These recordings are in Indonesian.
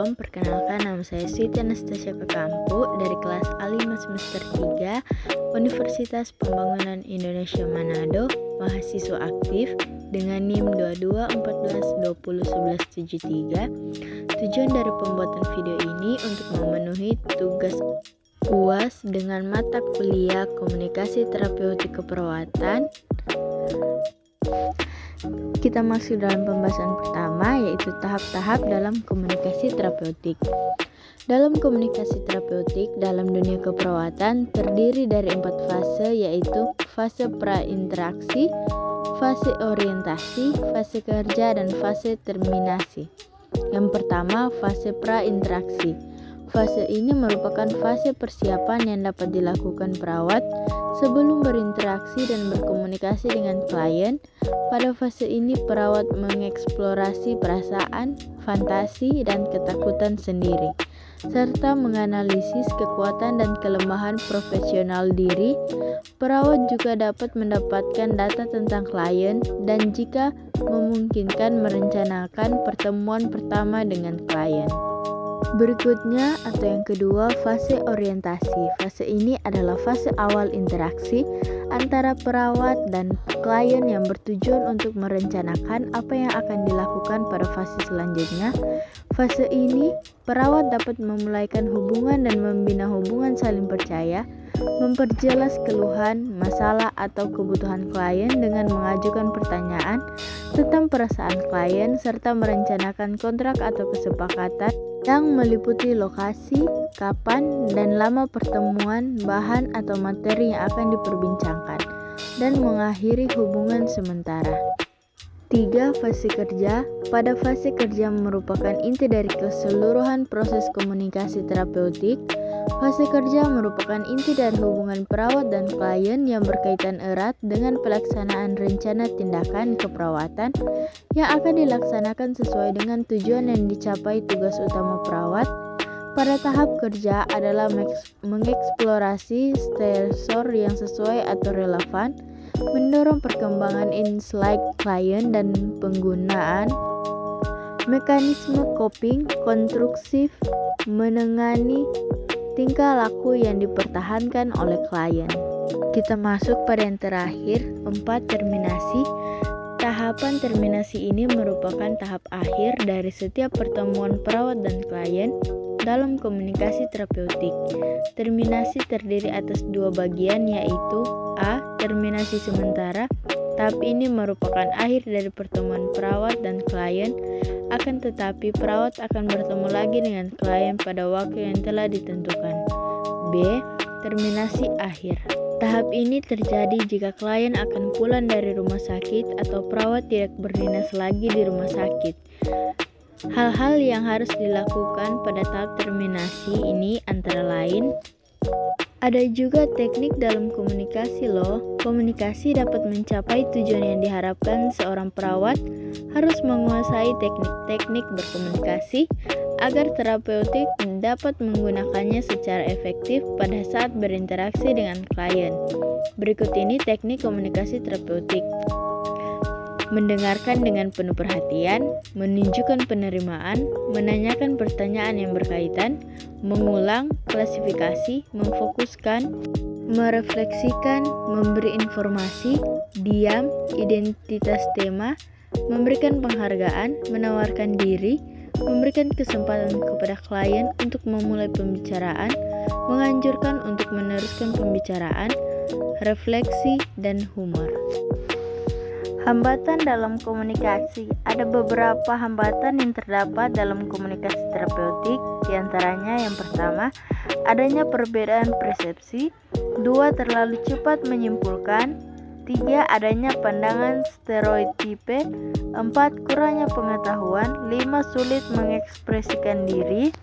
Shalom, perkenalkan nama saya Siti Anastasia Kakampu dari kelas A5 semester 3 Universitas Pembangunan Indonesia Manado, mahasiswa aktif dengan NIM 2214201173. Tujuan dari pembuatan video ini untuk memenuhi tugas UAS dengan mata kuliah Komunikasi Terapeutik Keperawatan. Kita masuk dalam pembahasan pertama, yaitu tahap-tahap dalam komunikasi terapeutik. Dalam komunikasi terapeutik dalam dunia keperawatan terdiri dari 4 fase, yaitu fase pra-interaksi, fase orientasi, fase kerja, dan fase terminasi. Yang pertama, fase pra-interaksi. Fase ini merupakan fase persiapan yang dapat dilakukan perawat sebelum berinteraksi dan berkomunikasi dengan klien. Pada fase ini, perawat mengeksplorasi perasaan, fantasi, dan ketakutan sendiri, serta menganalisis kekuatan dan kelemahan profesional diri. Perawat juga dapat mendapatkan data tentang klien dan jika memungkinkan merencanakan pertemuan pertama dengan klien. Berikutnya atau yang kedua, fase orientasi. Fase ini adalah fase awal interaksi antara perawat dan klien yang bertujuan untuk merencanakan apa yang akan dilakukan pada fase selanjutnya. Fase ini, perawat dapat memulaikan hubungan dan membina hubungan saling percaya, memperjelas keluhan, masalah, atau kebutuhan klien dengan mengajukan pertanyaan tentang perasaan klien serta merencanakan kontrak atau kesepakatan yang meliputi lokasi, kapan, dan lama pertemuan, bahan atau materi yang akan diperbincangkan, dan mengakhiri hubungan sementara. 3. Fase kerja. Pada fase kerja merupakan inti dari keseluruhan proses komunikasi terapeutik. Fase kerja merupakan inti dari hubungan perawat dan klien yang berkaitan erat dengan pelaksanaan rencana tindakan keperawatan yang akan dilaksanakan sesuai dengan tujuan yang dicapai tugas utama perawat. Pada tahap kerja adalah mengeksplorasi stresor yang sesuai atau relevan, mendorong perkembangan insight klien dan penggunaan mekanisme coping konstruksif, menengani tingkah laku yang dipertahankan oleh klien. Kita masuk pada yang terakhir, 4. Terminasi. Tahapan terminasi ini merupakan tahap akhir dari setiap pertemuan perawat dan klien dalam komunikasi terapeutik. Terminasi terdiri atas 2 bagian, yaitu A. Terminasi sementara. Tahap ini merupakan akhir dari pertemuan perawat dan klien, akan tetapi perawat akan bertemu lagi dengan klien pada waktu yang telah ditentukan. B. Terminasi akhir. Tahap ini terjadi jika klien akan pulang dari rumah sakit atau perawat tidak berdinas lagi di rumah sakit. Hal-hal yang harus dilakukan pada tahap terminasi ini antara lain, ada juga teknik dalam komunikasi loh. Komunikasi dapat mencapai tujuan yang diharapkan. Seorang perawat harus menguasai teknik-teknik berkomunikasi agar terapeutik dapat menggunakannya secara efektif pada saat berinteraksi dengan klien. Berikut ini teknik komunikasi terapeutik. Mendengarkan dengan penuh perhatian, menunjukkan penerimaan, menanyakan pertanyaan yang berkaitan, mengulang, klasifikasi, memfokuskan, merefleksikan, memberi informasi, diam, identitas tema, memberikan penghargaan, menawarkan diri, memberikan kesempatan kepada klien untuk memulai pembicaraan, menganjurkan untuk meneruskan pembicaraan, refleksi, dan humor. Hambatan dalam komunikasi. Ada beberapa hambatan yang terdapat dalam komunikasi terapeutik. Di antaranya yang pertama, adanya perbedaan persepsi. 2. Terlalu cepat menyimpulkan. 3. Adanya pandangan stereotipe. 4. Kurangnya pengetahuan. 5. Sulit mengekspresikan diri.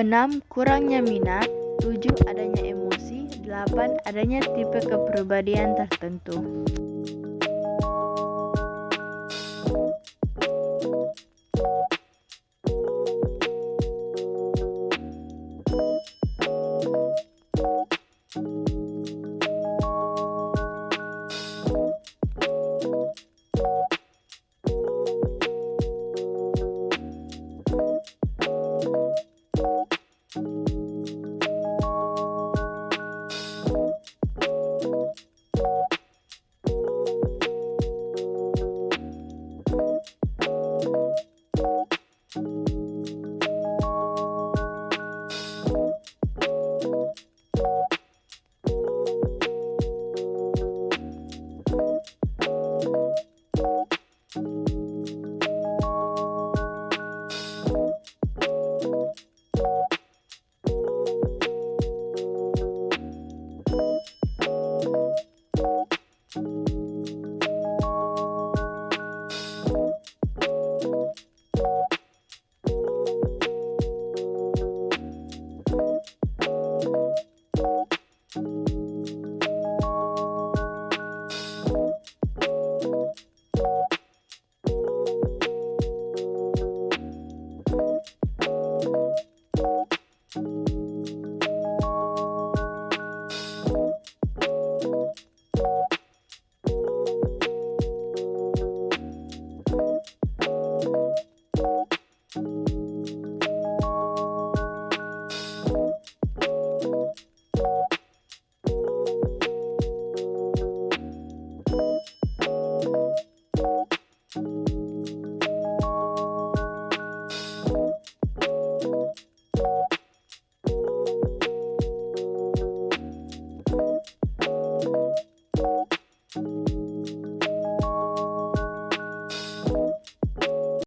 6. Kurangnya minat. 7. Adanya emosi. 8. Adanya tipe kepribadian tertentu.